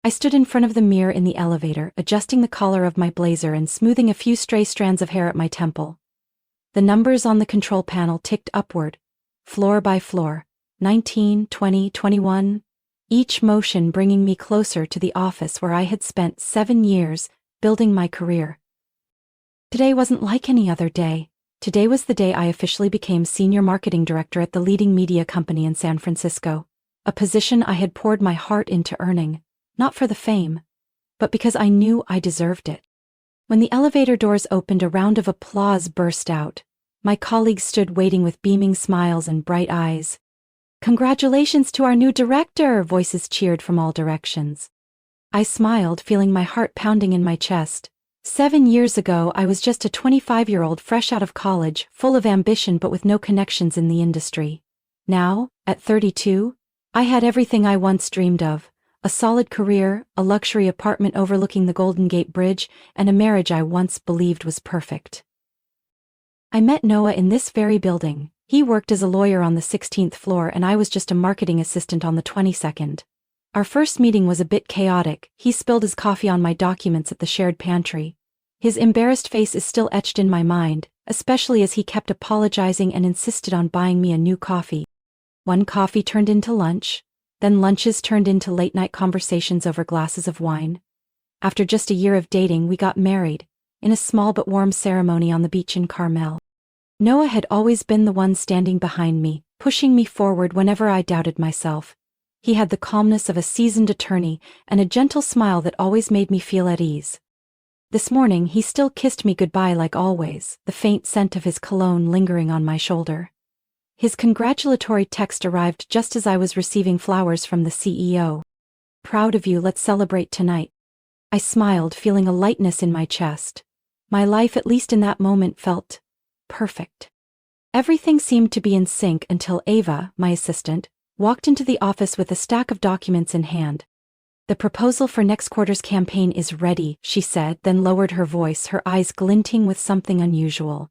I stood in front of the mirror in the elevator, adjusting the collar of my blazer and smoothing a few stray strands of hair at my temple. The numbers on the control panel ticked upward, floor by floor, 19, 20, 21, each motion bringing me closer to the office where I had spent 7 years building my career. Today wasn't like any other day. Today was the day I officially became senior marketing director at the leading media company in San Francisco, a position I had poured my heart into earning, not for the fame, but because I knew I deserved it. When the elevator doors opened, a round of applause burst out. My colleagues stood waiting with beaming smiles and bright eyes. "Congratulations to our new director!" voices cheered from all directions. I smiled, feeling my heart pounding in my chest. 7 years ago, I was just a 25-year-old fresh out of college, full of ambition but with no connections in the industry. Now, at 32, I had everything I once dreamed of: a solid career, a luxury apartment overlooking the Golden Gate Bridge, and a marriage I once believed was perfect. I met Noah in this very building. He worked as a lawyer on the 16th floor and I was just a marketing assistant on the 22nd. Our first meeting was a bit chaotic. He spilled his coffee on my documents at the shared pantry. His embarrassed face is still etched in my mind, especially as he kept apologizing and insisted on buying me a new coffee. One coffee turned into lunch. Then lunches turned into late-night conversations over glasses of wine. After just a year of dating, we got married, in a small but warm ceremony on the beach in Carmel. Noah had always been the one standing behind me, pushing me forward whenever I doubted myself. He had the calmness of a seasoned attorney and a gentle smile that always made me feel at ease. This morning, he still kissed me goodbye like always, the faint scent of his cologne lingering on my shoulder. His congratulatory text arrived just as I was receiving flowers from the CEO. "Proud of you, let's celebrate tonight." I smiled, feeling a lightness in my chest. My life, at least in that moment, felt perfect. Everything seemed to be in sync until Ava, my assistant, walked into the office with a stack of documents in hand. "The proposal for next quarter's campaign is ready," she said, then lowered her voice, her eyes glinting with something unusual.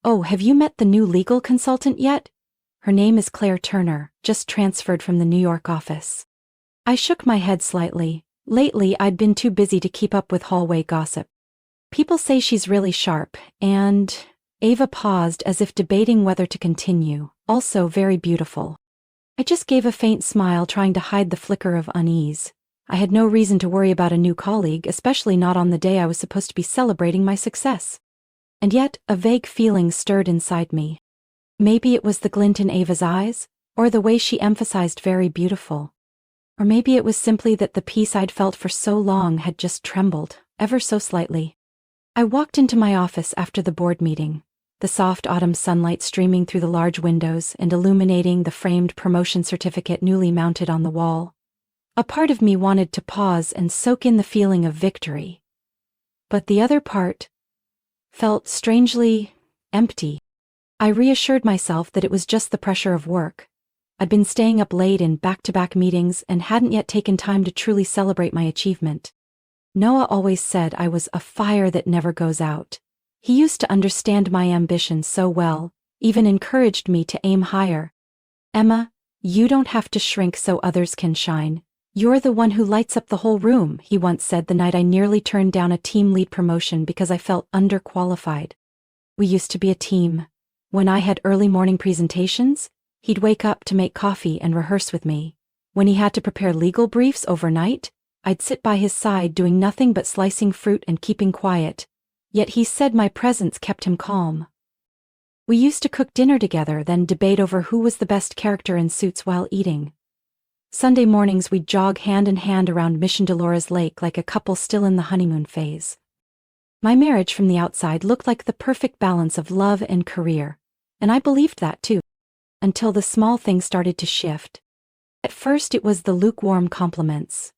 "Oh, have you met the new legal consultant yet? Her name is Claire Turner, just transferred from the New York office." I shook my head slightly. Lately, I'd been too busy to keep up with hallway gossip. "People say she's really sharp, and..." Ava paused as if debating whether to continue. "Also very beautiful." I just gave a faint smile, trying to hide the flicker of unease. I had no reason to worry about a new colleague, especially not on the day I was supposed to be celebrating my success. And yet, a vague feeling stirred inside me. Maybe it was the glint in Ava's eyes, or the way she emphasized very beautiful. Or maybe it was simply that the peace I'd felt for so long had just trembled, ever so slightly. I walked into my office after the board meeting, the soft autumn sunlight streaming through the large windows and illuminating the framed promotion certificate newly mounted on the wall. A part of me wanted to pause and soak in the feeling of victory. But the other part felt strangely empty. I reassured myself that it was just the pressure of work. I'd been staying up late in back-to-back meetings and hadn't yet taken time to truly celebrate my achievement. Noah always said I was a fire that never goes out. He used to understand my ambition so well, even encouraged me to aim higher. "Emma, you don't have to shrink so others can shine. You're the one who lights up the whole room," he once said the night I nearly turned down a team lead promotion because I felt underqualified. We used to be a team. When I had early morning presentations, he'd wake up to make coffee and rehearse with me. When he had to prepare legal briefs overnight, I'd sit by his side doing nothing but slicing fruit and keeping quiet. Yet he said my presence kept him calm. We used to cook dinner together, then debate over who was the best character in Suits while eating. Sunday mornings we'd jog hand in hand around Mission Dolores Lake like a couple still in the honeymoon phase. My marriage from the outside looked like the perfect balance of love and career, and I believed that too, until the small things started to shift. At first it was the lukewarm compliments.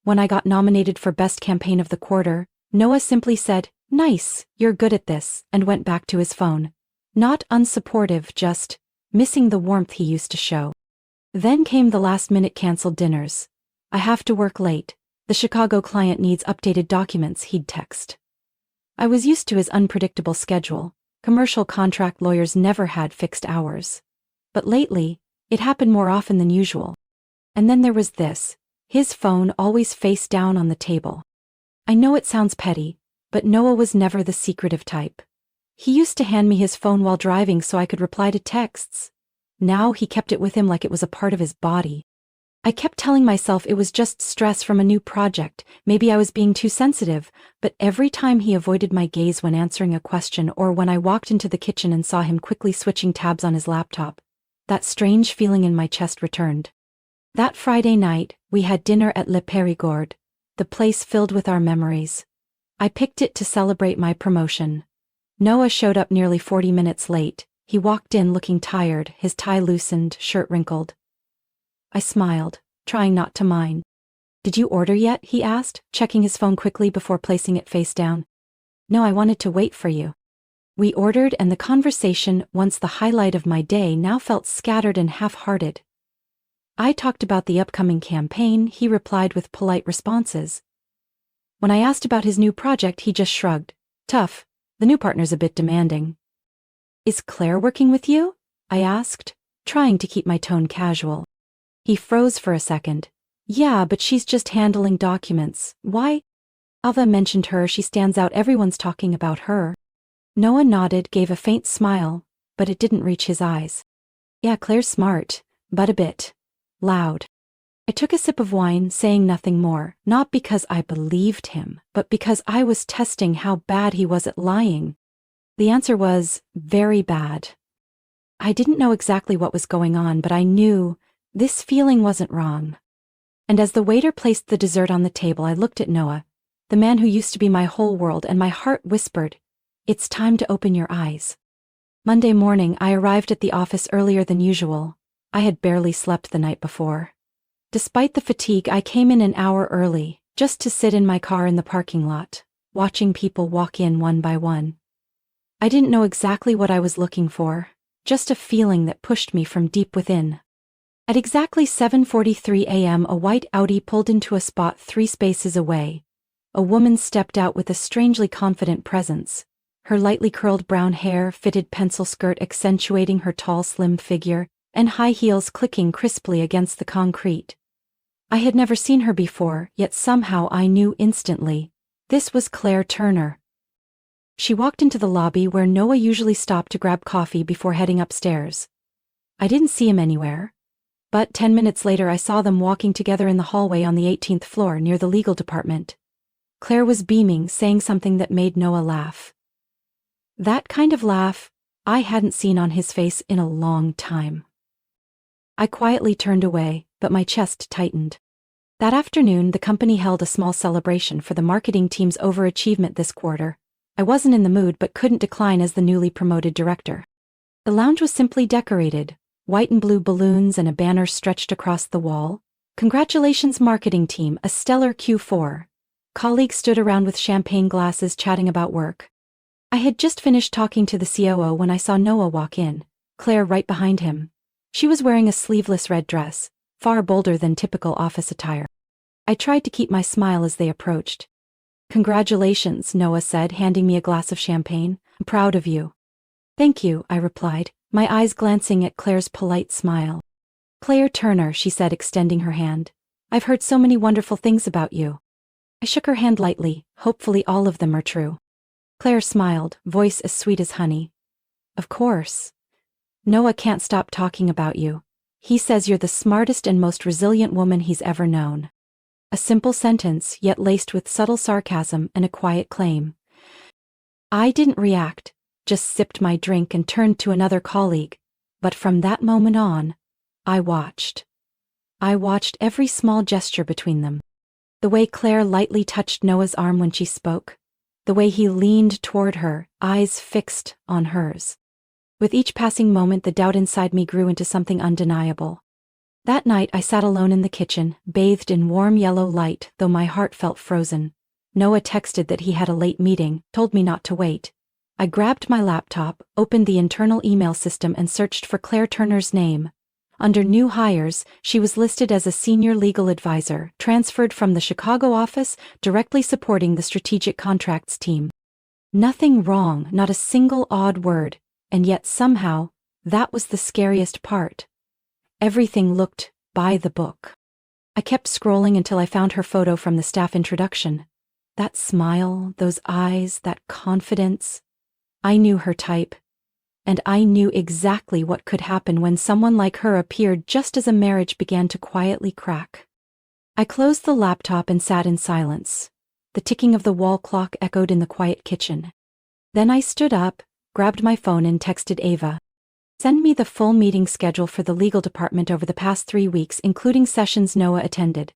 When I got nominated for Best Campaign of the Quarter, Noah simply said, "Nice, you're good at this," and went back to his phone. Not unsupportive, just missing the warmth he used to show. Then came the last-minute canceled dinners. "I have to work late. The Chicago client needs updated documents," he'd text. I was used to his unpredictable schedule. Commercial contract lawyers never had fixed hours. But lately, it happened more often than usual. And then there was this. his phone always face down on the table. I know it sounds petty, but Noah was never the secretive type. He used to hand me his phone while driving so I could reply to texts. Now he kept it with him like it was a part of his body. I kept telling myself it was just stress from a new project, maybe I was being too sensitive, but every time he avoided my gaze when answering a question or when I walked into the kitchen and saw him quickly switching tabs on his laptop, that strange feeling in my chest returned. That Friday night, we had dinner at Le Périgord, the place filled with our memories. I picked it to celebrate my promotion. Noah showed up nearly 40 minutes late. He walked in looking tired, his tie loosened, shirt wrinkled. I smiled, trying not to mind. "Did you order yet?" he asked, checking his phone quickly before placing it face down. "No, I wanted to wait for you." We ordered, and the conversation, once the highlight of my day, now felt scattered and half-hearted. I talked about the upcoming campaign, he replied with polite responses. When I asked about his new project, he just shrugged. "Tough. The new partner's a bit demanding." "Is Claire working with you?" I asked, trying to keep my tone casual. He froze for a second. "Yeah, but she's just handling documents." "Why?" "Ava mentioned her, she stands out, everyone's talking about her." Noah nodded, gave a faint smile, but it didn't reach his eyes. "Yeah, Claire's smart, but a bit loud." I took a sip of wine, saying nothing more, not because I believed him, but because I was testing how bad he was at lying. The answer was, very bad. I didn't know exactly what was going on, but I knew this feeling wasn't wrong. And as the waiter placed the dessert on the table, I looked at Noah, the man who used to be my whole world, and my heart whispered, "It's time to open your eyes." Monday morning, I arrived at the office earlier than usual. I had barely slept the night before. Despite the fatigue, I came in an hour early, just to sit in my car in the parking lot, watching people walk in one by one. I didn't know exactly what I was looking for, just a feeling that pushed me from deep within. At exactly 7:43 a.m., a white Audi pulled into a spot 3 spaces away. A woman stepped out with a strangely confident presence, her lightly curled brown hair, fitted pencil skirt accentuating her tall, slim figure, and high heels clicking crisply against the concrete. I had never seen her before, yet somehow I knew instantly. This was Claire Turner. She walked into the lobby where Noah usually stopped to grab coffee before heading upstairs. I didn't see him anywhere. But 10 minutes later I saw them walking together in the hallway on the 18th floor near the legal department. Claire was beaming, saying something that made Noah laugh. That kind of laugh I hadn't seen on his face in a long time. I quietly turned away, but my chest tightened. That afternoon, the company held a small celebration for the marketing team's overachievement this quarter. I wasn't in the mood but couldn't decline as the newly promoted director. The lounge was simply decorated. White and blue balloons and a banner stretched across the wall. "Congratulations, marketing team, a stellar Q4. Colleagues stood around with champagne glasses chatting about work. I had just finished talking to the COO when I saw Noah walk in, Claire right behind him. She was wearing a sleeveless red dress, far bolder than typical office attire. I tried to keep my smile as they approached. "Congratulations," Noah said, handing me a glass of champagne. "I'm proud of you." "Thank you," I replied, my eyes glancing at Claire's polite smile. "Claire Turner," she said, extending her hand. "I've heard so many wonderful things about you." I shook her hand lightly, hopefully all of them are true. Claire smiled, voice as sweet as honey. "Of course. Noah can't stop talking about you. He says you're the smartest and most resilient woman he's ever known." A simple sentence, yet laced with subtle sarcasm and a quiet claim. I didn't react, just sipped my drink and turned to another colleague. But from that moment on, I watched. I watched every small gesture between them. The way Claire lightly touched Noah's arm when she spoke. The way he leaned toward her, eyes fixed on hers. With each passing moment, the doubt inside me grew into something undeniable. That night I sat alone in the kitchen, bathed in warm yellow light, though my heart felt frozen. Noah texted that he had a late meeting, told me not to wait. I grabbed my laptop, opened the internal email system and searched for Claire Turner's name. Under new hires, she was listed as a senior legal advisor, transferred from the Chicago office, directly supporting the strategic contracts team. Nothing wrong, not a single odd word, and yet somehow, that was the scariest part. Everything looked by the book. I kept scrolling until I found her photo from the staff introduction. That smile, those eyes, that confidence. I knew her type. And I knew exactly what could happen when someone like her appeared just as a marriage began to quietly crack. I closed the laptop and sat in silence. The ticking of the wall clock echoed in the quiet kitchen. Then I stood up, grabbed my phone and texted Ava. Send me the full meeting schedule for the legal department over the past 3 weeks, including sessions Noah attended.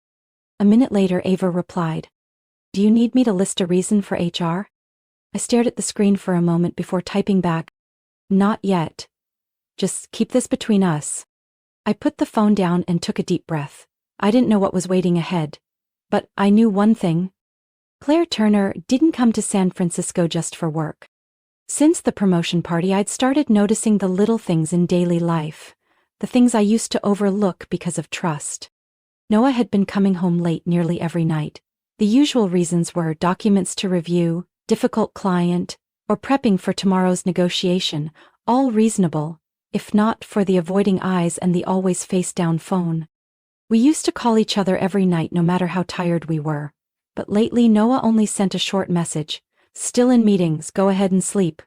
A minute later, Ava replied, Do you need me to list a reason for HR? I stared at the screen for a moment before typing back, Not yet. Just keep this between us. I put the phone down and took a deep breath. I didn't know what was waiting ahead. But I knew one thing. Claire Turner didn't come to San Francisco just for work. Since the promotion party, I'd started noticing the little things in daily life, the things I used to overlook because of trust. Noah had been coming home late nearly every night. The usual reasons were documents to review, difficult client, or prepping for tomorrow's negotiation, all reasonable, if not for the avoiding eyes and the always face-down phone. We used to call each other every night no matter how tired we were. But lately Noah only sent a short message. Still in meetings, go ahead and sleep.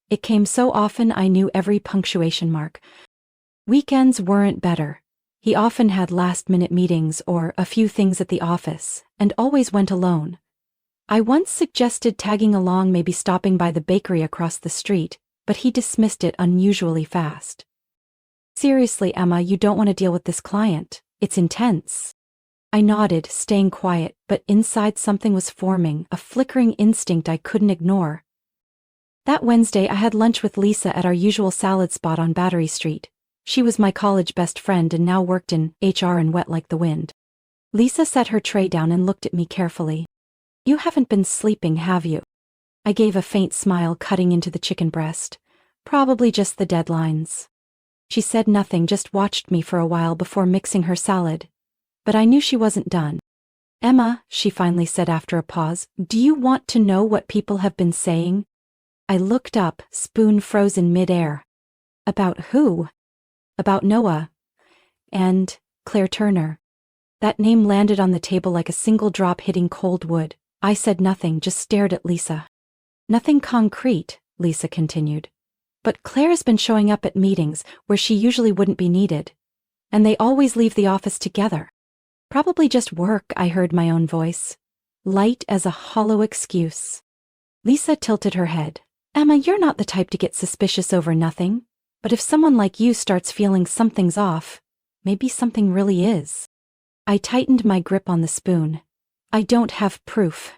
It came so often I knew every punctuation mark. Weekends weren't better. He often had last-minute meetings or a few things at the office, and always went alone. I once suggested tagging along, maybe stopping by the bakery across the street, but he dismissed it unusually fast. Seriously, Emma, you don't want to deal with this client. It's intense. I nodded, staying quiet, but inside something was forming, a flickering instinct I couldn't ignore. That Wednesday I had lunch with Lisa at our usual salad spot on Battery Street. She was my college best friend and now worked in HR and Wet Like the Wind. Lisa set her tray down and looked at me carefully. You haven't been sleeping, have you? I gave a faint smile, cutting into the chicken breast. Probably just the deadlines. She said nothing, just watched me for a while before mixing her salad. But I knew she wasn't done. Emma, she finally said after a pause, do you want to know what people have been saying? I looked up, spoon frozen mid-air. About who? About Noah. And Claire Turner. That name landed on the table like a single drop hitting cold wood. I said nothing, just stared at Lisa. Nothing concrete, Lisa continued. But Claire's been showing up at meetings where she usually wouldn't be needed. And they always leave the office together. Probably just work, I heard my own voice. Light as a hollow excuse. Lisa tilted her head. Emma, you're not the type to get suspicious over nothing. But if someone like you starts feeling something's off, maybe something really is. I tightened my grip on the spoon. I don't have proof.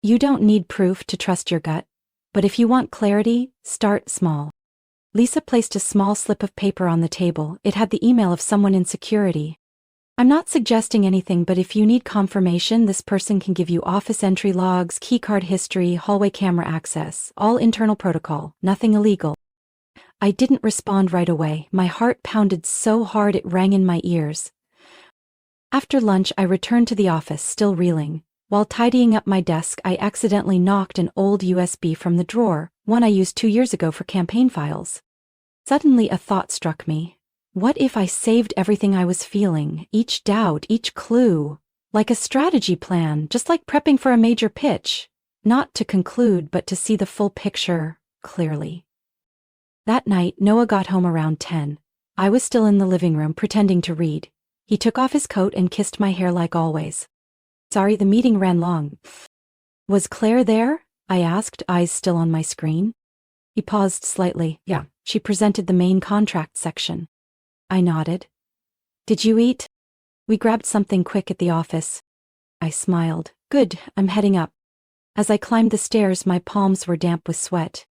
You don't need proof to trust your gut. But if you want clarity, start small. Lisa placed a small slip of paper on the table. It had the email of someone in security. I'm not suggesting anything, but if you need confirmation, this person can give you office entry logs, keycard history, hallway camera access, all internal protocol, nothing illegal. I didn't respond right away. My heart pounded so hard it rang in my ears. After lunch, I returned to the office, still reeling. While tidying up my desk, I accidentally knocked an old USB from the drawer, one I used 2 years ago for campaign files. Suddenly a thought struck me. What if I saved everything I was feeling, each doubt, each clue, like a strategy plan, just like prepping for a major pitch, not to conclude but to see the full picture clearly. That night, Noah got home around 10. I was still in the living room pretending to read. He took off his coat and kissed my hair like always. Sorry, the meeting ran long. Was Claire there? I asked, eyes still on my screen. He paused slightly. Yeah, she presented the main contract section. I nodded. Did you eat? We grabbed something quick at the office. I smiled. Good, I'm heading up. As I climbed the stairs, my palms were damp with sweat.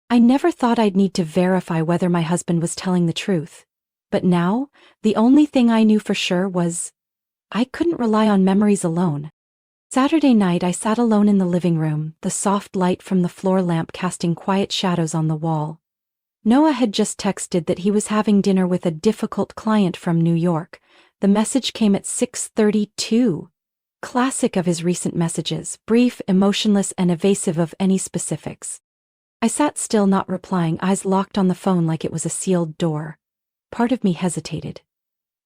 I never thought I'd need to verify whether my husband was telling the truth. But now, the only thing I knew for sure was I couldn't rely on memories alone. Saturday night, I sat alone in the living room, the soft light from the floor lamp casting quiet shadows on the wall. Noah had just texted that he was having dinner with a difficult client from New York. The message came at 6:32. Classic of his recent messages, brief, emotionless, and evasive of any specifics. I sat still, not replying, eyes locked on the phone like it was a sealed door. Part of me hesitated.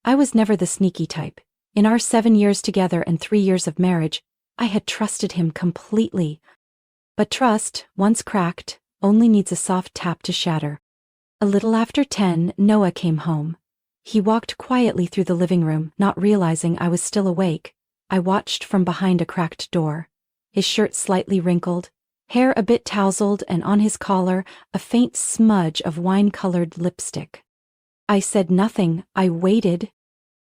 I was never the sneaky type. In our 7 years together and 3 years of marriage, I had trusted him completely. But trust, once cracked, only needs a soft tap to shatter. A little after 10, Noah came home. He walked quietly through the living room, not realizing I was still awake. I watched from behind a cracked door. His shirt slightly wrinkled, hair a bit tousled, and on his collar, a faint smudge of wine-colored lipstick. I said nothing, I waited.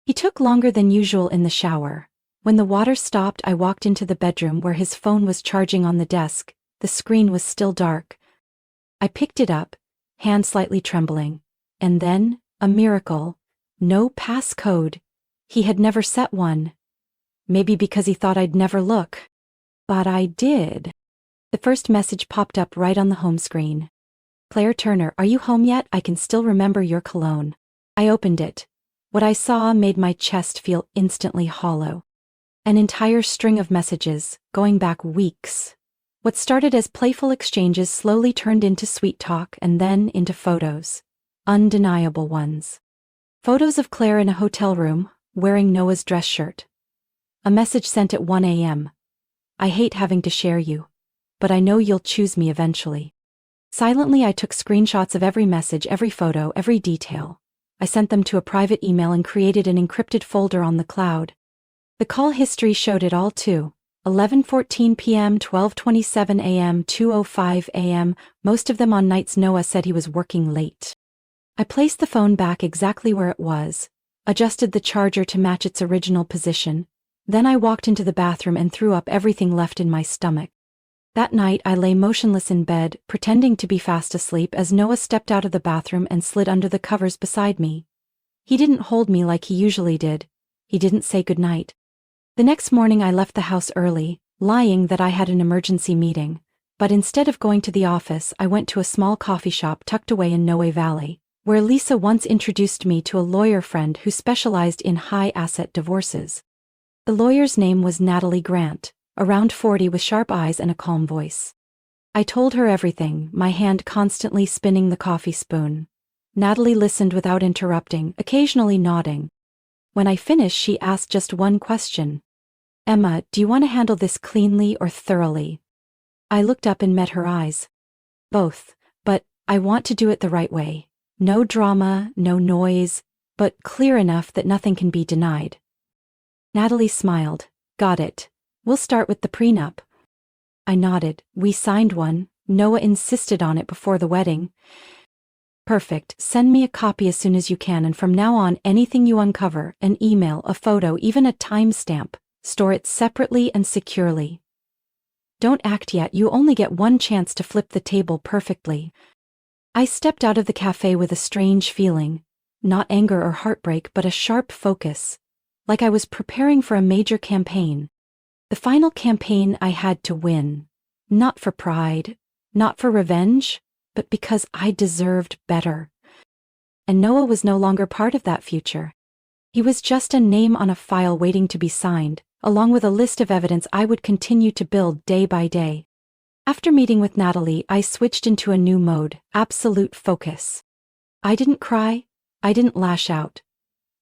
He took longer than usual in the shower. When the water stopped, I walked into the bedroom where his phone was charging on the desk. The screen was still dark. I picked it up, hand slightly trembling. And then, a miracle. No passcode. He had never set one. Maybe because he thought I'd never look. But I did. The first message popped up right on the home screen. Claire Turner, are you home yet? I can still remember your cologne. I opened it. What I saw made my chest feel instantly hollow. An entire string of messages, going back weeks. What started as playful exchanges slowly turned into sweet talk and then into photos. Undeniable ones. Photos of Claire in a hotel room, wearing Noah's dress shirt. A message sent at 1 a.m. I hate having to share you, but I know you'll choose me eventually. Silently I took screenshots of every message, every photo, every detail. I sent them to a private email and created an encrypted folder on the cloud. The call history showed it all too. 11:14 p.m., 12:27 a.m., 2:05 a.m., most of them on nights Noah said he was working late. I placed the phone back exactly where it was, adjusted the charger to match its original position. Then I walked into the bathroom and threw up everything left in my stomach. That night I lay motionless in bed, pretending to be fast asleep as Noah stepped out of the bathroom and slid under the covers beside me. He didn't hold me like he usually did. He didn't say goodnight. The next morning I left the house early, lying that I had an emergency meeting. But instead of going to the office, I went to a small coffee shop tucked away in Noe Valley, where Lisa once introduced me to a lawyer friend who specialized in high-asset divorces. The lawyer's name was Natalie Grant, around 40 with sharp eyes and a calm voice. I told her everything, my hand constantly spinning the coffee spoon. Natalie listened without interrupting, occasionally nodding. When I finished, she asked just one question. Emma, do you want to handle this cleanly or thoroughly? I looked up and met her eyes. Both, but I want to do it the right way. No drama, no noise, but clear enough that nothing can be denied. Natalie smiled. Got it. We'll start with the prenup. I nodded. We signed one. Noah insisted on it before the wedding. Perfect. Send me a copy as soon as you can, and from now on, anything you uncover, an email, a photo, even a timestamp, store it separately and securely. Don't act yet. You only get one chance to flip the table perfectly. I stepped out of the cafe with a strange feeling. Not anger or heartbreak, but a sharp focus. Like I was preparing for a major campaign. The final campaign I had to win. Not for pride, not for revenge, but because I deserved better. And Noah was no longer part of that future. He was just a name on a file waiting to be signed, along with a list of evidence I would continue to build day by day. After meeting with Natalie, I switched into a new mode, absolute focus. I didn't cry, I didn't lash out.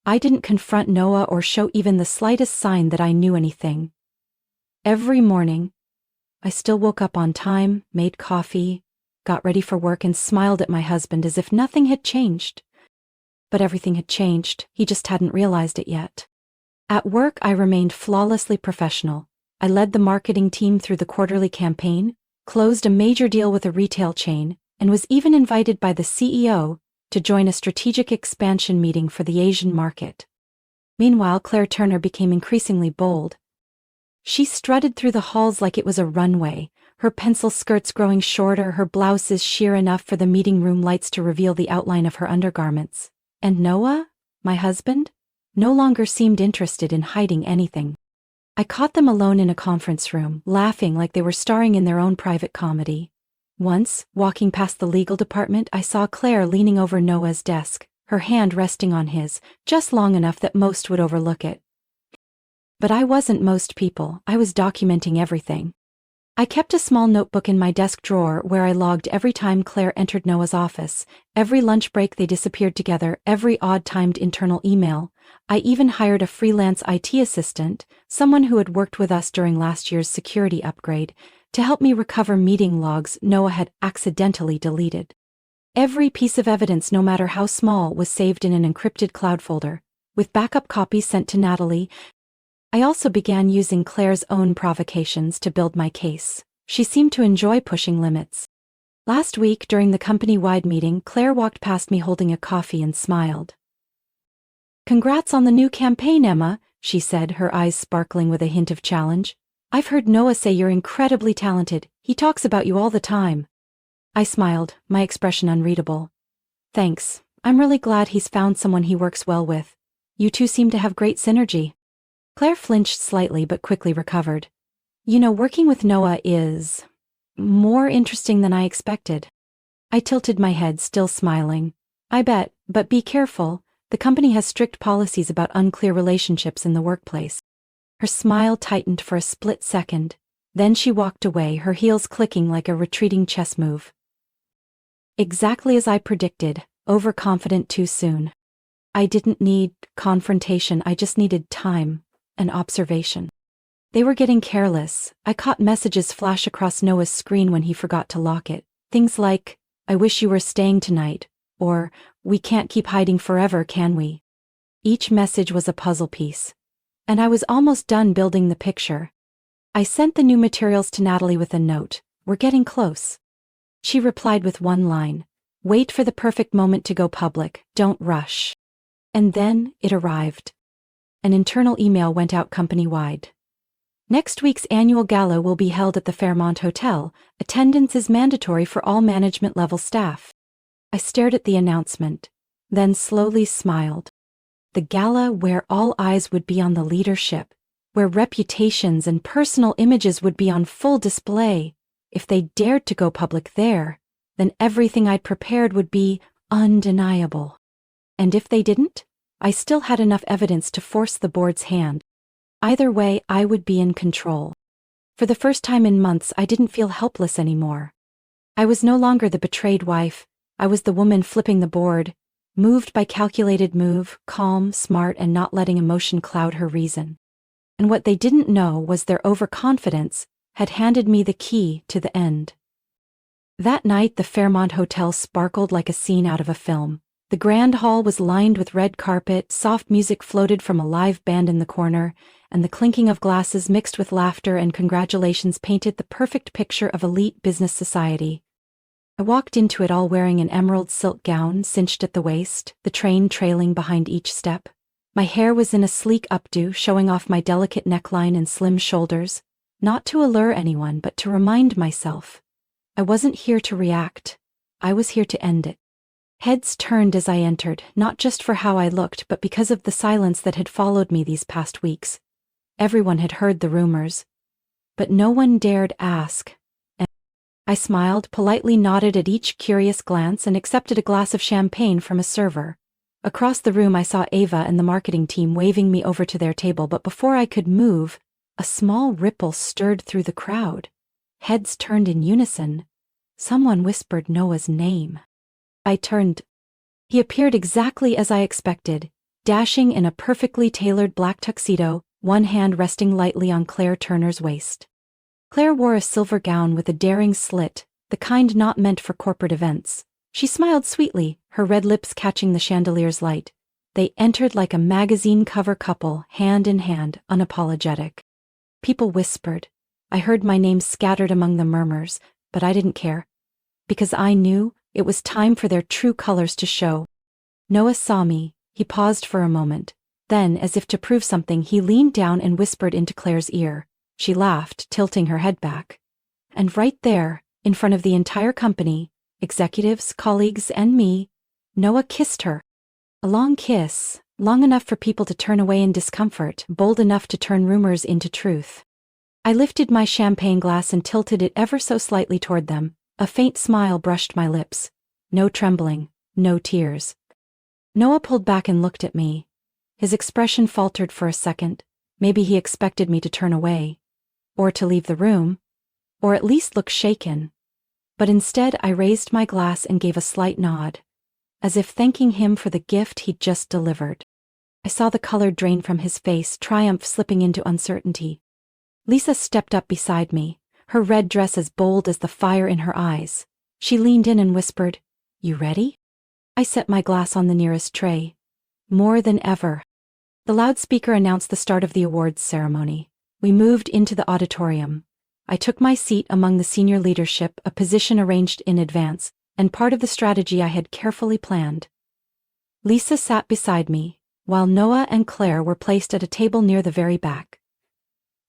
I didn't confront Noah or show even the slightest sign that I knew anything. Every morning, I still woke up on time, made coffee, got ready for work, and smiled at my husband as if nothing had changed. But everything had changed, he just hadn't realized it yet. At work, I remained flawlessly professional. I led the marketing team through the quarterly campaign, closed a major deal with a retail chain, and was even invited by the CEO to join a strategic expansion meeting for the Asian market. Meanwhile, Claire Turner became increasingly bold. She strutted through the halls like it was a runway, her pencil skirts growing shorter, her blouses sheer enough for the meeting room lights to reveal the outline of her undergarments. And Noah, my husband, no longer seemed interested in hiding anything. I caught them alone in a conference room, laughing like they were starring in their own private comedy. Once, walking past the legal department, I saw Claire leaning over Noah's desk, her hand resting on his, just long enough that most would overlook it. But I wasn't most people. I was documenting everything. I kept a small notebook in my desk drawer where I logged every time Claire entered Noah's office, every lunch break they disappeared together, every odd-timed internal email. I even hired a freelance IT assistant, someone who had worked with us during last year's security upgrade, to help me recover meeting logs Noah had accidentally deleted. Every piece of evidence, no matter how small, was saved in an encrypted cloud folder, with backup copies sent to Natalie. I also began using Claire's own provocations to build my case. She seemed to enjoy pushing limits. Last week, during the company-wide meeting, Claire walked past me holding a coffee and smiled. "Congrats on the new campaign, Emma," she said, her eyes sparkling with a hint of challenge. "I've heard Noah say you're incredibly talented. He talks about you all the time." I smiled, my expression unreadable. "Thanks. I'm really glad he's found someone he works well with. You two seem to have great synergy." Claire flinched slightly but quickly recovered. "You know, working with Noah is more interesting than I expected." I tilted my head, still smiling. "I bet, but be careful. The company has strict policies about unclear relationships in the workplace." Her smile tightened for a split second. Then she walked away, her heels clicking like a retreating chess move. Exactly as I predicted, overconfident too soon. I didn't need confrontation, I just needed time and observation. They were getting careless. I caught messages flash across Noah's screen when he forgot to lock it. Things like, "I wish you were staying tonight," or "We can't keep hiding forever, can we?" Each message was a puzzle piece. And I was almost done building the picture. I sent the new materials to Natalie with a note. "We're getting close." She replied with one line, "Wait for the perfect moment to go public, don't rush." And then it arrived. An internal email went out company-wide. "Next week's annual gala will be held at the Fairmont Hotel. Attendance is mandatory for all management-level staff." I stared at the announcement, then slowly smiled. The gala where all eyes would be on the leadership, where reputations and personal images would be on full display. If they dared to go public there, then everything I'd prepared would be undeniable. And if they didn't, I still had enough evidence to force the board's hand. Either way, I would be in control. For the first time in months, I didn't feel helpless anymore. I was no longer the betrayed wife. I was the woman flipping the board, moved by calculated move, calm, smart, and not letting emotion cloud her reason. And what they didn't know was their overconfidence had handed me the key to the end. That night, the Fairmont Hotel sparkled like a scene out of a film. The grand hall was lined with red carpet, soft music floated from a live band in the corner, and the clinking of glasses mixed with laughter and congratulations painted the perfect picture of elite business society. I walked into it all wearing an emerald silk gown cinched at the waist, the train trailing behind each step. My hair was in a sleek updo, showing off my delicate neckline and slim shoulders, not to allure anyone but to remind myself. I wasn't here to react. I was here to end it. Heads turned as I entered, not just for how I looked, but because of the silence that had followed me these past weeks. Everyone had heard the rumors, but no one dared ask. And I smiled, politely nodded at each curious glance, and accepted a glass of champagne from a server. Across the room I saw Ava and the marketing team waving me over to their table, but before I could move, a small ripple stirred through the crowd. Heads turned in unison. Someone whispered Noah's name. I turned. He appeared exactly as I expected, dashing in a perfectly tailored black tuxedo, one hand resting lightly on Claire Turner's waist. Claire wore a silver gown with a daring slit, the kind not meant for corporate events. She smiled sweetly, her red lips catching the chandelier's light. They entered like a magazine cover couple, hand in hand, unapologetic. People whispered. I heard my name scattered among the murmurs, but I didn't care. Because I knew it was time for their true colors to show. Noah saw me. He paused for a moment. Then, as if to prove something, he leaned down and whispered into Claire's ear. She laughed, tilting her head back. And right there, in front of the entire company, executives, colleagues, and me, Noah kissed her. A long kiss, long enough for people to turn away in discomfort, bold enough to turn rumors into truth. I lifted my champagne glass and tilted it ever so slightly toward them. A faint smile brushed my lips. No trembling, no tears. Noah pulled back and looked at me. His expression faltered for a second. Maybe he expected me to turn away. Or to leave the room. or at least look shaken. But instead I raised my glass and gave a slight nod, as if thanking him for the gift he'd just delivered. I saw the color drain from his face, triumph slipping into uncertainty. Lisa stepped up beside me, her red dress as bold as the fire in her eyes. She leaned in and whispered, "You ready?" I set my glass on the nearest tray. More than ever. The loudspeaker announced the start of the awards ceremony. We moved into the auditorium. I took my seat among the senior leadership, a position arranged in advance, and part of the strategy I had carefully planned. Lisa sat beside me, while Noah and Claire were placed at a table near the very back.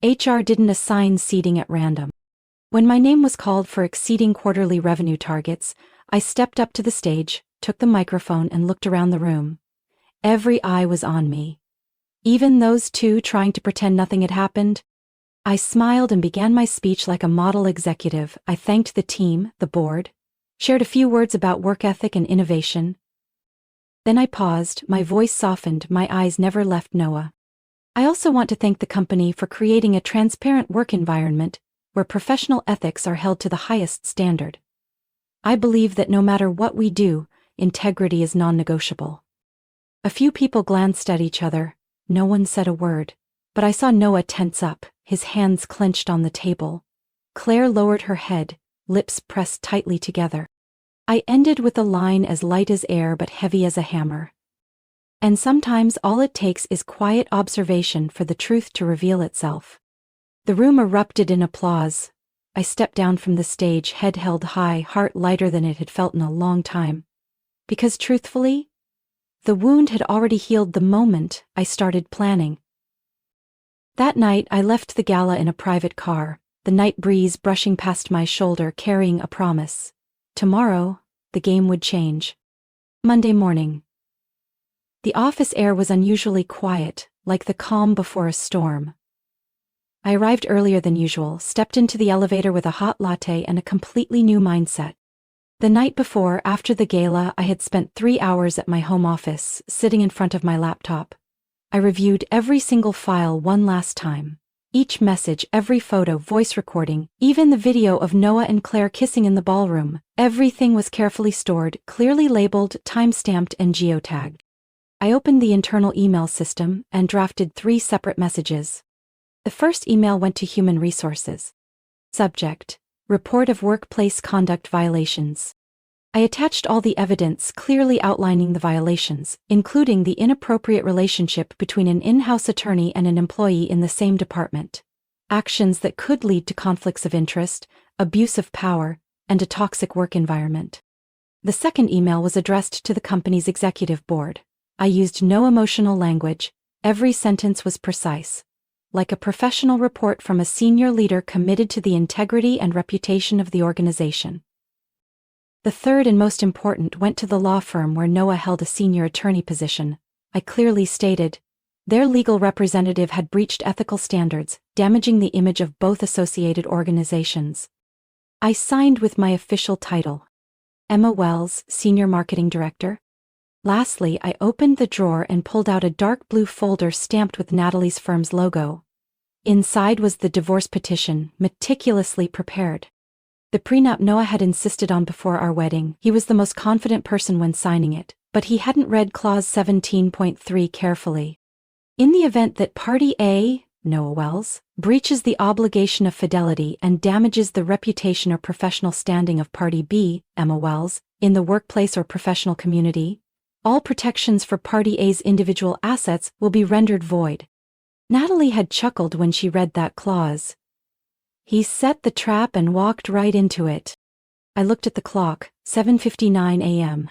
HR didn't assign seating at random. When my name was called for exceeding quarterly revenue targets, I stepped up to the stage, took the microphone and looked around the room. Every eye was on me. Even those two trying to pretend nothing had happened. I smiled and began my speech like a model executive. I thanked the team, the board, shared a few words about work ethic and innovation. Then I paused, my voice softened, my eyes never left Noah. I also want to thank the company for creating a transparent work environment where professional ethics are held to the highest standard. I believe that no matter what we do, integrity is non-negotiable. A few people glanced at each other. No one said a word, but I saw Noah tense up, his hands clenched on the table. Claire lowered her head, lips pressed tightly together. I ended with a line as light as air but heavy as a hammer. And sometimes all it takes is quiet observation for the truth to reveal itself. The room erupted in applause. I stepped down from the stage, head held high, heart lighter than it had felt in a long time. Because truthfully, the wound had already healed the moment I started planning. That night I left the gala in a private car, the night breeze brushing past my shoulder carrying a promise. Tomorrow, the game would change. Monday morning. The office air was unusually quiet, like the calm before a storm. I arrived earlier than usual, stepped into the elevator with a hot latte and a completely new mindset. The night before, after the gala, I had spent 3 hours at my home office, sitting in front of my laptop. I reviewed every single file one last time. Each message, every photo, voice recording, even the video of Noah and Claire kissing in the ballroom, everything was carefully stored, clearly labeled, time-stamped and geotagged. I opened the internal email system and drafted 3 separate messages. The first email went to Human Resources. Subject: Report of Workplace Conduct Violations. I attached all the evidence clearly outlining the violations, including the inappropriate relationship between an in-house attorney and an employee in the same department, actions that could lead to conflicts of interest, abuse of power, and a toxic work environment. The second email was addressed to the company's executive board. I used no emotional language, every sentence was precise, like a professional report from a senior leader committed to the integrity and reputation of the organization. The third and most important went to the law firm where Noah held a senior attorney position. I clearly stated, their legal representative had breached ethical standards, damaging the image of both associated organizations. I signed with my official title, Emma Wells, Senior Marketing Director. Lastly, I opened the drawer and pulled out a dark blue folder stamped with Natalie's firm's logo. Inside was the divorce petition, meticulously prepared. The prenup Noah had insisted on before our wedding. He was the most confident person when signing it, but he hadn't read Clause 17.3 carefully. In the event that Party A, Noah Wells, breaches the obligation of fidelity and damages the reputation or professional standing of Party B, Emma Wells, in the workplace or professional community, all protections for Party A's individual assets will be rendered void. Natalie had chuckled when she read that clause. He set the trap and walked right into it. I looked at the clock, 7:59 a.m.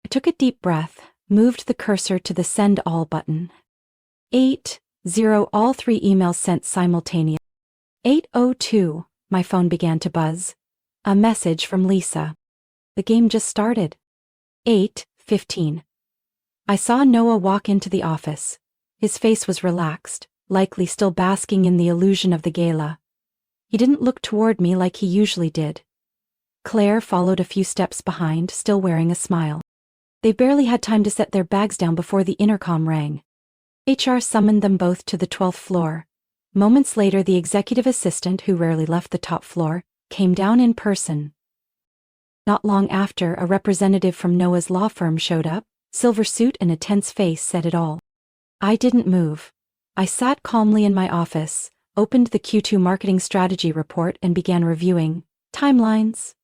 I took a deep breath, moved the cursor to the Send All button. 8:0 all 3 emails sent simultaneously. 8:02, my phone began to buzz. A message from Lisa. The game just started. 8:15. I saw Noah walk into the office. His face was relaxed, likely still basking in the illusion of the gala. He didn't look toward me like he usually did. Claire followed a few steps behind, still wearing a smile. They barely had time to set their bags down before the intercom rang. HR summoned them both to the 12th floor. Moments later, the executive assistant, who rarely left the top floor, came down in person. Not long after, a representative from Noah's law firm showed up. Silver suit and a tense face said it all. I didn't move. I sat calmly in my office, opened the Q2 marketing strategy report and began reviewing timelines.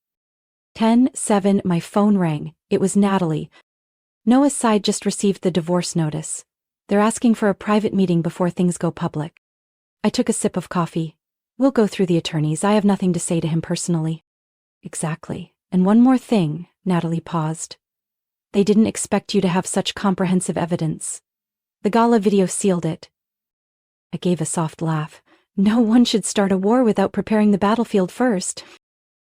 10:07, my phone rang. It was Natalie. Noah's side just received the divorce notice. They're asking for a private meeting before things go public. I took a sip of coffee. We'll go through the attorneys. I have nothing to say to him personally. Exactly. And one more thing, Natalie paused. They didn't expect you to have such comprehensive evidence. The gala video sealed it. I gave a soft laugh. No one should start a war without preparing the battlefield first.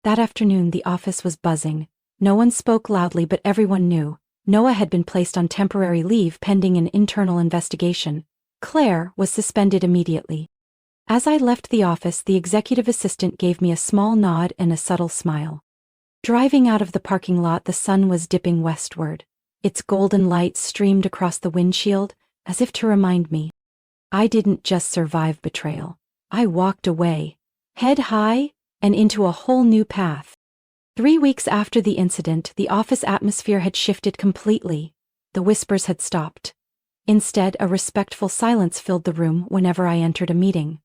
That afternoon, the office was buzzing. No one spoke loudly, but everyone knew. Noah had been placed on temporary leave pending an internal investigation. Claire was suspended immediately. As I left the office, the executive assistant gave me a small nod and a subtle smile. Driving out of the parking lot, the sun was dipping westward. Its golden light streamed across the windshield, as if to remind me. I didn't just survive betrayal. I walked away, head high, and into a whole new path. 3 weeks after the incident, the office atmosphere had shifted completely. The whispers had stopped. Instead, a respectful silence filled the room whenever I entered a meeting.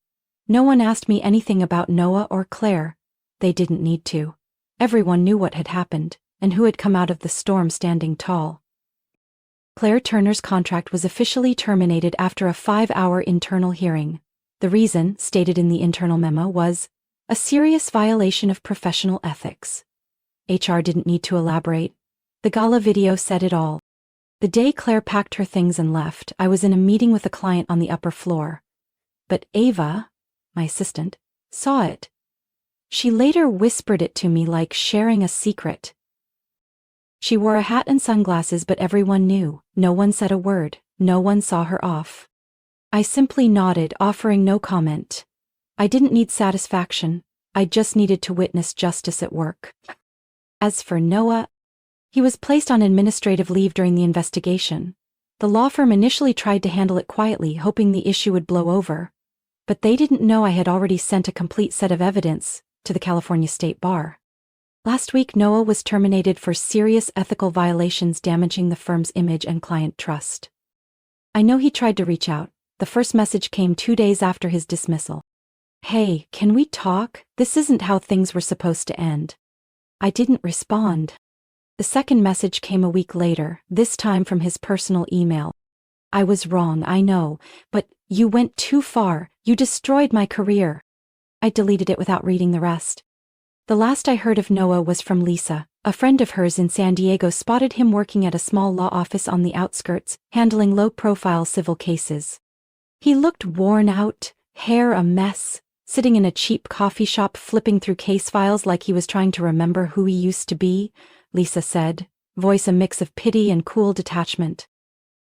No one asked me anything about Noah or Claire. They didn't need to. Everyone knew what had happened, and who had come out of the storm standing tall. Claire Turner's contract was officially terminated after a 5-hour internal hearing. The reason, stated in the internal memo, was a serious violation of professional ethics. HR didn't need to elaborate. The gala video said it all. The day Claire packed her things and left, I was in a meeting with a client on the upper floor. But Ava, my assistant, saw it. She later whispered it to me like sharing a secret. She wore a hat and sunglasses, but everyone knew. No one said a word. No one saw her off. I simply nodded, offering no comment. I didn't need satisfaction. I just needed to witness justice at work. As for Noah, he was placed on administrative leave during the investigation. The law firm initially tried to handle it quietly, hoping the issue would blow over. But they didn't know I had already sent a complete set of evidence to the California State Bar. Last week, Noah was terminated for serious ethical violations damaging the firm's image and client trust. I know he tried to reach out. The first message came 2 days after his dismissal. Hey, can we talk? This isn't how things were supposed to end. I didn't respond. The second message came a week later, this time from his personal email. I was wrong, I know, but you went too far. You destroyed my career. I deleted it without reading the rest. The last I heard of Noah was from Lisa. A friend of hers in San Diego spotted him working at a small law office on the outskirts, handling low-profile civil cases. He looked worn out, hair a mess, sitting in a cheap coffee shop flipping through case files like he was trying to remember who he used to be, Lisa said, voice a mix of pity and cool detachment.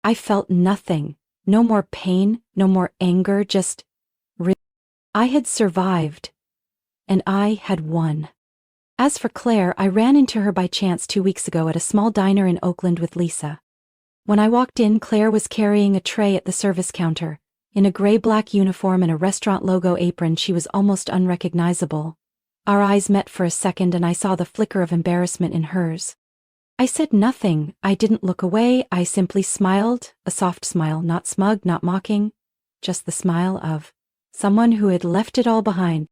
I felt nothing. No more pain, no more anger, just I had survived. And I had won. As for Claire, I ran into her by chance 2 weeks ago at a small diner in Oakland with Lisa. When I walked in, Claire was carrying a tray at the service counter. In a gray-black uniform and a restaurant logo apron, she was almost unrecognizable. Our eyes met for a second and I saw the flicker of embarrassment in hers. I said nothing. I didn't look away. I simply smiled, a soft smile, not smug, not mocking, just the smile of someone who had left it all behind.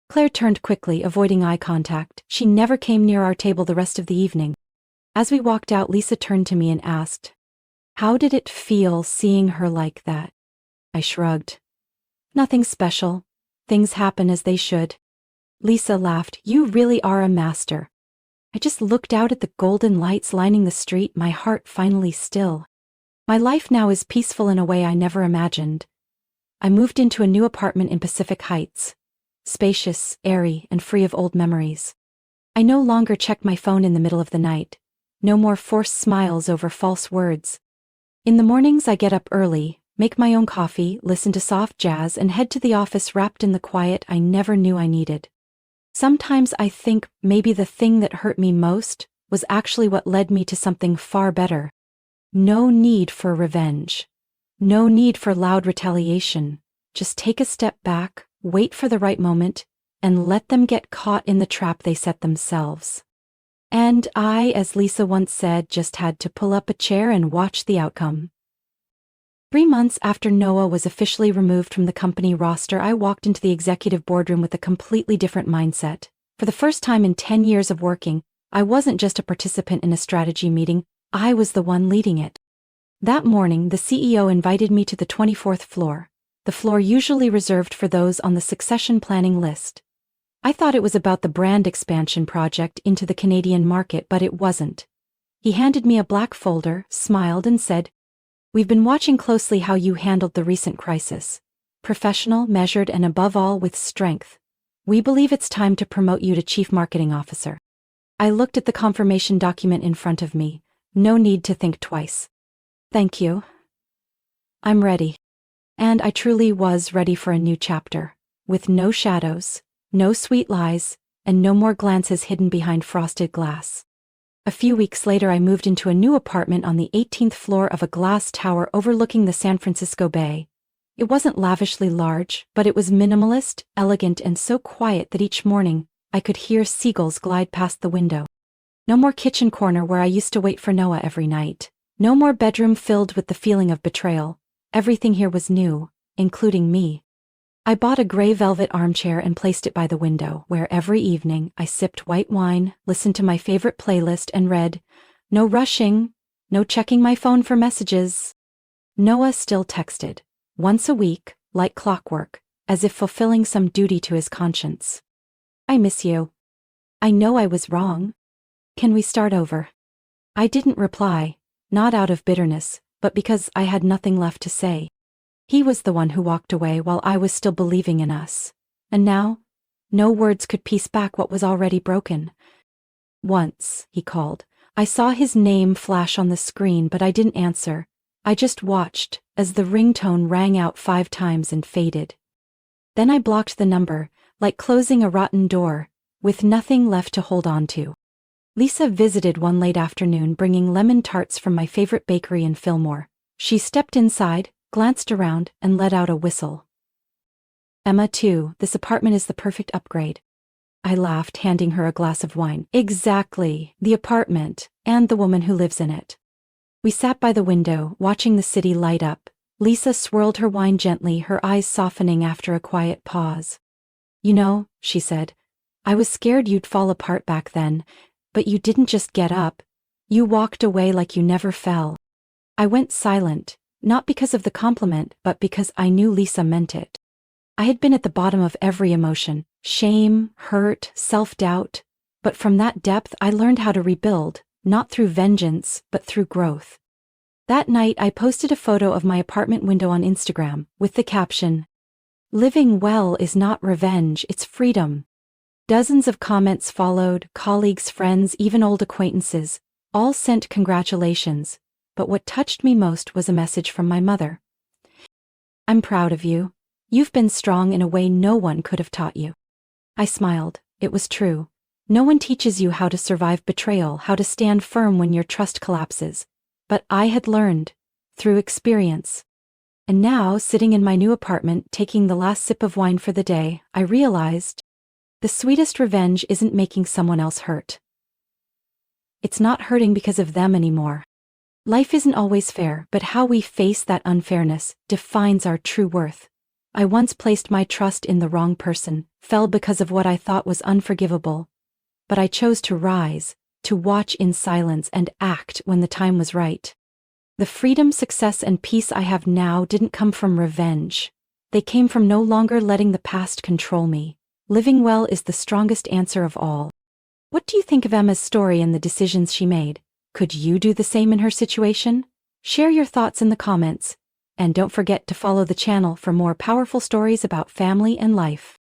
Claire turned quickly, avoiding eye contact. She never came near our table the rest of the evening. As we walked out, Lisa turned to me and asked, "How did it feel seeing her like that?" I shrugged. "Nothing special. Things happen as they should." Lisa laughed. "You really are a master." I just looked out at the golden lights lining the street, my heart finally still. My life now is peaceful in a way I never imagined. I moved into a new apartment in Pacific Heights. Spacious, airy, and free of old memories. I no longer check my phone in the middle of the night. No more forced smiles over false words. In the mornings I get up early, make my own coffee, listen to soft jazz, and head to the office wrapped in the quiet I never knew I needed. Sometimes I think maybe the thing that hurt me most was actually what led me to something far better. No need for revenge. No need for loud retaliation. Just take a step back, wait for the right moment, and let them get caught in the trap they set themselves. And I, as Lisa once said, just had to pull up a chair and watch the outcome. 3 months after Noah was officially removed from the company roster, I walked into the executive boardroom with a completely different mindset. For the first time in 10 years of working, I wasn't just a participant in a strategy meeting, I was the one leading it. That morning, the CEO invited me to the 24th floor, the floor usually reserved for those on the succession planning list. I thought it was about the brand expansion project into the Canadian market, but it wasn't. He handed me a black folder, smiled, and said, "We've been watching closely how you handled the recent crisis. Professional, measured, and above all with strength. We believe it's time to promote you to Chief Marketing Officer." I looked at the confirmation document in front of me. No need to think twice. "Thank you. I'm ready." And I truly was ready for a new chapter, with no shadows, no sweet lies, and no more glances hidden behind frosted glass. A few weeks later, I moved into a new apartment on the 18th floor of a glass tower overlooking the San Francisco Bay. It wasn't lavishly large, but it was minimalist, elegant, and so quiet that each morning, I could hear seagulls glide past the window. No more kitchen corner where I used to wait for Noah every night. No more bedroom filled with the feeling of betrayal. Everything here was new, including me. I bought a gray velvet armchair and placed it by the window, where every evening I sipped white wine, listened to my favorite playlist, and read. No rushing, no checking my phone for messages. Noah still texted, once a week, like clockwork, as if fulfilling some duty to his conscience. "I miss you. I know I was wrong. Can we start over?" I didn't reply, not out of bitterness, but because I had nothing left to say. He was the one who walked away while I was still believing in us. And now, no words could piece back what was already broken. "Once," he called. I saw his name flash on the screen, but I didn't answer. I just watched, as the ringtone rang out 5 times and faded. Then I blocked the number, like closing a rotten door, with nothing left to hold on to. Lisa visited one late afternoon bringing lemon tarts from my favorite bakery in Fillmore. She stepped inside, glanced around, and let out a whistle. "Emma, too, this apartment is the perfect upgrade." I laughed, handing her a glass of wine. "Exactly, the apartment, and the woman who lives in it." We sat by the window, watching the city light up. Lisa swirled her wine gently, her eyes softening after a quiet pause. "You know," she said, "I was scared you'd fall apart back then, but you didn't just get up. You walked away like you never fell." I went silent, not because of the compliment, but because I knew Lisa meant it. I had been at the bottom of every emotion, shame, hurt, self-doubt, but from that depth I learned how to rebuild, not through vengeance, but through growth. That night I posted a photo of my apartment window on Instagram, with the caption, "Living well is not revenge, it's freedom." Dozens of comments followed, colleagues, friends, even old acquaintances, all sent congratulations, but what touched me most was a message from my mother. "I'm proud of you. You've been strong in a way no one could have taught you." I smiled. It was true. No one teaches you how to survive betrayal, how to stand firm when your trust collapses. But I had learned, through experience. And now, sitting in my new apartment, taking the last sip of wine for the day, I realized the sweetest revenge isn't making someone else hurt. It's not hurting because of them anymore. Life isn't always fair, but how we face that unfairness defines our true worth. I once placed my trust in the wrong person, fell because of what I thought was unforgivable. But I chose to rise, to watch in silence and act when the time was right. The freedom, success, and peace I have now didn't come from revenge. They came from no longer letting the past control me. Living well is the strongest answer of all. What do you think of Emma's story and the decisions she made? Could you do the same in her situation? Share your thoughts in the comments. And don't forget to follow the channel for more powerful stories about family and life.